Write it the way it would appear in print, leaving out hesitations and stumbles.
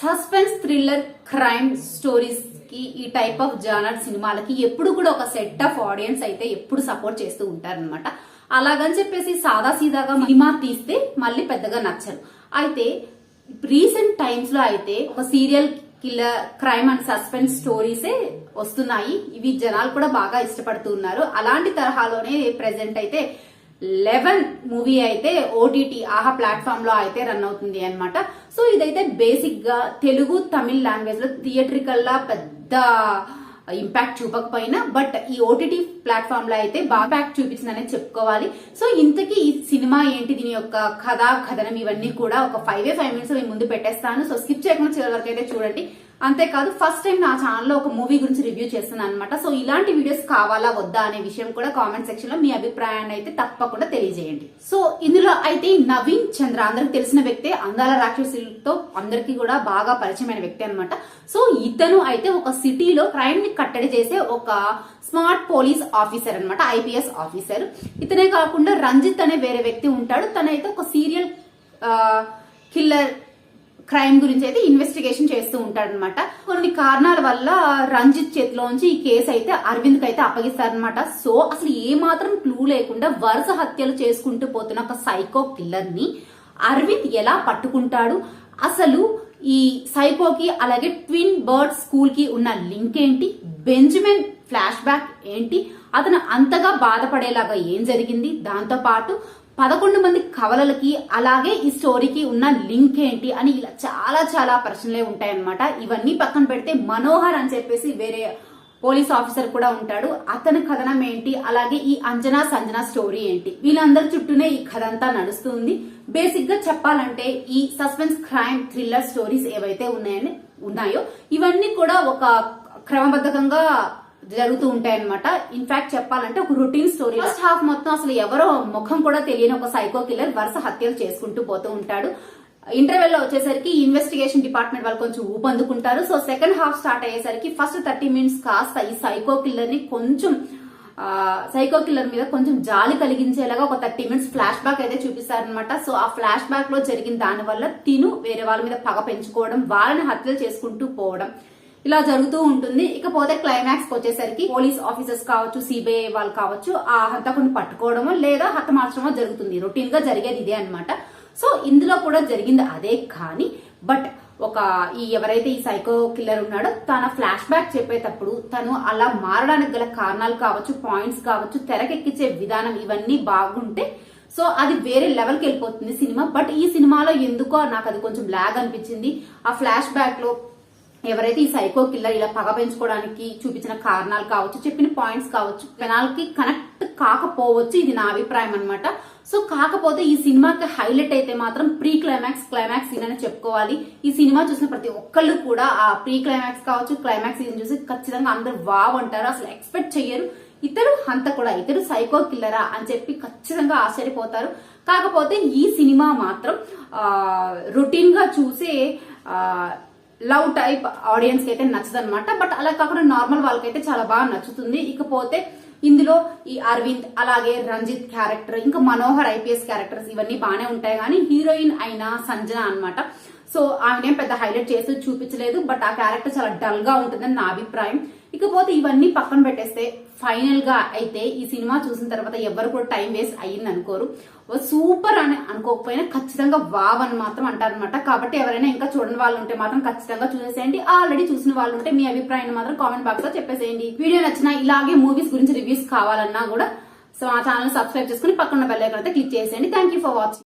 Suspense thriller crime stories కి ఈ type of genre సినిమాలకి ఎప్పుడు కూడా ఒక సెట్ ఆఫ్ ఆడియన్స్ అయితే ఎప్పుడు సపోర్ట్ చేస్తూ ఉంటారనమాట. అలాగని చెప్పేసి సాదా సీదాగా సినిమా తీస్తే మళ్ళీ పెద్దగా నచ్చరు. అయితే రీసెంట్ టైమ్స్ లో అయితే ఒక serial killer crime and suspense స్టోరీసే వస్తున్నాయి. ఇవి జనాలు కూడా బాగా ఇష్టపడుతూ ఉన్నారు. అలాంటి తరహాలోనే ప్రెసెంట్ అయితే 11 మూవీ అయితే ఓటీటీ ఆహా ప్లాట్ఫామ్ లో అయితే రన్ అవుతుంది అన్నమాట. సో ఇదైతే బేసిక్ గా తెలుగు తమిళ్ లాంగ్వేజ్ లో థియేట్రికల్ లా పెద్ద ఇంపాక్ట్ చూపకపోయినా బట్ ఈ ఓటీటీ ప్లాట్ఫామ్ లో అయితే బాగా ఇంపాక్ట్ చూపించిందనే చెప్పుకోవాలి. సో ఇంతకీ ఈ సినిమా ఏంటి, దీని యొక్క కథ కథనం ఇవన్నీ కూడా ఒక 5 minutes మీ ముందు పెట్టేస్తాను. సో స్కిప్ చేయకుండా చివరి వరకు అయితే చూడండి. అంతేకాదు ఫస్ట్ టైం నా ఛానల్లో ఒక మూవీ గురించి రివ్యూ చేస్తున్నాను అనమాట. సో ఇలాంటి వీడియోస్ కావాలా వద్దా అనే విషయం కూడా కామెంట్ సెక్షన్ లో మీ అభిప్రాయాన్ని అయితే తప్పకుండా తెలియజేయండి. సో ఇందులో అయితే నవీన్ చంద్ర అందరికి తెలిసిన వ్యక్తే, అందాల రాక్షసులతో అందరికీ కూడా బాగా పరిచయమైన వ్యక్తి అనమాట. సో ఇతను అయితే ఒక సిటీలో క్రైమ్ ని కట్టడి చేసే ఒక స్మార్ట్ పోలీస్ ఆఫీసర్ అనమాట, ఐపీఎస్ ఆఫీసర్. ఇతనే కాకుండా రంజిత్ అనే వేరే వ్యక్తి ఉంటాడు. తనైతే ఒక సీరియల్ కిల్లర్ క్రైమ్ గురించి అయితే ఇన్వెస్టిగేషన్ చేస్తూ ఉంటాడనమాట. కొన్ని కారణాల వల్ల రంజిత్ చేతిలోంచి ఈ కేసు అయితే అరవింద్ కి అయితే అప్పగిస్తారనమాట. సో అసలు ఏ మాత్రం క్లూ లేకుండా వరుస హత్యలు చేసుకుంటూ పోతున్న ఒక సైకో కిల్లర్ ని అరవింద్ ఎలా పట్టుకుంటాడు, అసలు ఈ సైకోకి అలాగే ట్విన్ బర్డ్ స్కూల్ కి ఉన్న లింక్ ఏంటి, బెంజమిన్ ఫ్లాష్ బ్యాక్ ఏంటి, అతను అంతగా బాధపడేలాగా ఏం జరిగింది, దాంతో పాటు 11 మంది కవలలకి అలాగే ఈ స్టోరీకి ఉన్న లింక్ ఏంటి అని ఇలా చాలా చాలా ప్రశ్నలే ఉంటాయన్నమాట. ఇవన్నీ పక్కన పెడితే మనోహర్ అని చెప్పేసి వేరే పోలీస్ ఆఫీసర్ కూడా ఉంటాడు. అతని కథనం ఏంటి, అలాగే ఈ అంజనా సంజనా స్టోరీ ఏంటి, వీళ్ళందరి చుట్టూనే ఈ కథ అంతా నడుస్తుంది. బేసిక్ గా చెప్పాలంటే ఈ సస్పెన్స్ క్రైమ్ థ్రిల్లర్ స్టోరీస్ ఏవైతే ఉన్నాయో ఇవన్నీ కూడా ఒక క్రమబద్ధకంగా జరుగుతూ ఉంటాయన్నమాట. ఇన్ఫాక్ట్ చెప్పాలంటే ఒక రొటీన్ స్టోరీ. ఫస్ట్ హాఫ్ మొత్తం అసలు ఎవరో ముఖం కూడా తెలియని ఒక సైకో కిల్లర్ వరుస హత్యలు చేసుకుంటూ పోతూ ఉంటాడు. ఇంటర్వెల్ లో వచ్చేసరికి ఇన్వెస్టిగేషన్ డిపార్ట్మెంట్ వాళ్ళు కొంచెం ఊపందుకుంటారు. సో సెకండ్ హాఫ్ స్టార్ట్ అయ్యేసరికి ఫస్ట్ 30 minutes కాస్త ఈ సైకో కిల్లర్ ని కొంచెం సైకో కిల్లర్ మీద కొంచెం జాలి కలిగించేలాగా ఒక 30 minutes ఫ్లాష్ బ్యాక్ అయితే చూపిస్తారనమాట. సో ఆ ఫ్లాష్ బ్యాక్ లో జరిగిన దాని వల్ల తిను వేరే వాళ్ళ మీద పగ పెంచుకోవడం, వాళ్ళని హత్యలు చేసుకుంటూ పోవడం ఇలా జరుగుతూ ఉంటుంది. ఇకపోతే క్లైమాక్స్ వచ్చేసరికి పోలీస్ ఆఫీసర్స్ కావచ్చు, సిబిఐ వాళ్ళు కావచ్చు ఆ హంతకుని పట్టుకోవడమో లేదా హతమార్చడమో జరుగుతుంది. రొటీన్ గా జరిగేది ఇదే అనమాట. సో ఇందులో కూడా జరిగింది అదే, కానీ బట్ ఒక ఎవరైతే ఈ సైకో కిల్లర్ ఉన్నాడో తన ఫ్లాష్ బ్యాక్ చెప్పేటప్పుడు తను అలా మారడానికి గల కారణాలు కావచ్చు, పాయింట్స్ కావచ్చు, తెరకెక్కించే విధానం ఇవన్నీ బాగుంటే సో అది వేరే లెవెల్కి వెళ్ళిపోతుంది సినిమా. బట్ ఈ సినిమాలో ఎందుకో నాకు అది కొంచెం లాగ్ అనిపించింది. ఆ ఫ్లాష్ బ్యాక్ లో ఎవరైతే ఈ సైకో కిల్లర్ ఇలా పగ పెంచుకోవడానికి చూపించిన కారణాలు కావచ్చు, చెప్పిన పాయింట్స్ కావచ్చు, జనాలకి కనెక్ట్ కాకపోవచ్చు. ఇది నా అభిప్రాయం అనమాట. సో కాకపోతే ఈ సినిమాకి హైలైట్ అయితే మాత్రం ప్రీ క్లైమాక్స్ క్లైమాక్స్ సీన్ అని చెప్పుకోవాలి. ఈ సినిమా చూసిన ప్రతి ఒక్కళ్ళు కూడా ఆ ప్రీ క్లైమాక్స్ కావచ్చు, క్లైమాక్స్ సీన్ చూసి ఖచ్చితంగా అందరు వావ్ అంటారు. అసలు ఎక్స్పెక్ట్ చెయ్యరు ఇతరు హంతకుడా, ఇతరు సైకో కిల్లరా అని చెప్పి ఖచ్చితంగా ఆశ్చర్యపోతారు. కాకపోతే ఈ సినిమా మాత్రం రొటీన్ గా చూసే లవ్ టైప్ ఆడియన్స్ కి అయితే నచ్చదనమాట. బట్ అలా కాకుండా నార్మల్ వాళ్ళకైతే చాలా బాగా నచ్చుతుంది. ఇకపోతే ఇందులో ఈ అరవింద్ అలాగే రంజిత్ క్యారెక్టర్, ఇంకా మనోహర్ ఐపీఎస్ క్యారెక్టర్స్ ఇవన్నీ బాగానే ఉంటాయి. కానీ హీరోయిన్ అయిన సంజన అనమాట. సో ఆమెనేం పెద్ద హైలైట్ చేస్తూ చూపించలేదు. బట్ ఆ క్యారెక్టర్ చాలా డల్ గా ఉంటుందని నా అభిప్రాయం. ఇకపోతే ఇవన్నీ పక్కన పెట్టేస్తే ఫైనల్ గా అయితే ఈ సినిమా చూసిన తర్వాత ఎవరు కూడా టైం వేస్ట్ అయ్యింది అనుకోరు. సూపర్ అని అనుకోకపోయినా ఖచ్చితంగా వావ్ అని మాత్రం అంటారనమాట. కాబట్టి ఎవరైనా ఇంకా చూడని వాళ్ళు ఉంటే మాత్రం ఖచ్చితంగా చూసేసేయండి. ఆల్రెడీ చూసిన వాళ్ళు ఉంటే మీ అభిప్రాయాన్ని మాత్రం కామెంట్ బాక్స్ లో చెప్పేసేయండి. వీడియో నచ్చినా ఇలాగే మూవీస్ గురించి రివ్యూస్ కావాలన్నా కూడా సో ఆ ఛానల్ సబ్స్క్రైబ్ చేసుకుని పక్కన బెల్ ఐకాన్ అయితే క్లిక్ చేసేయండి. Thank you for watching.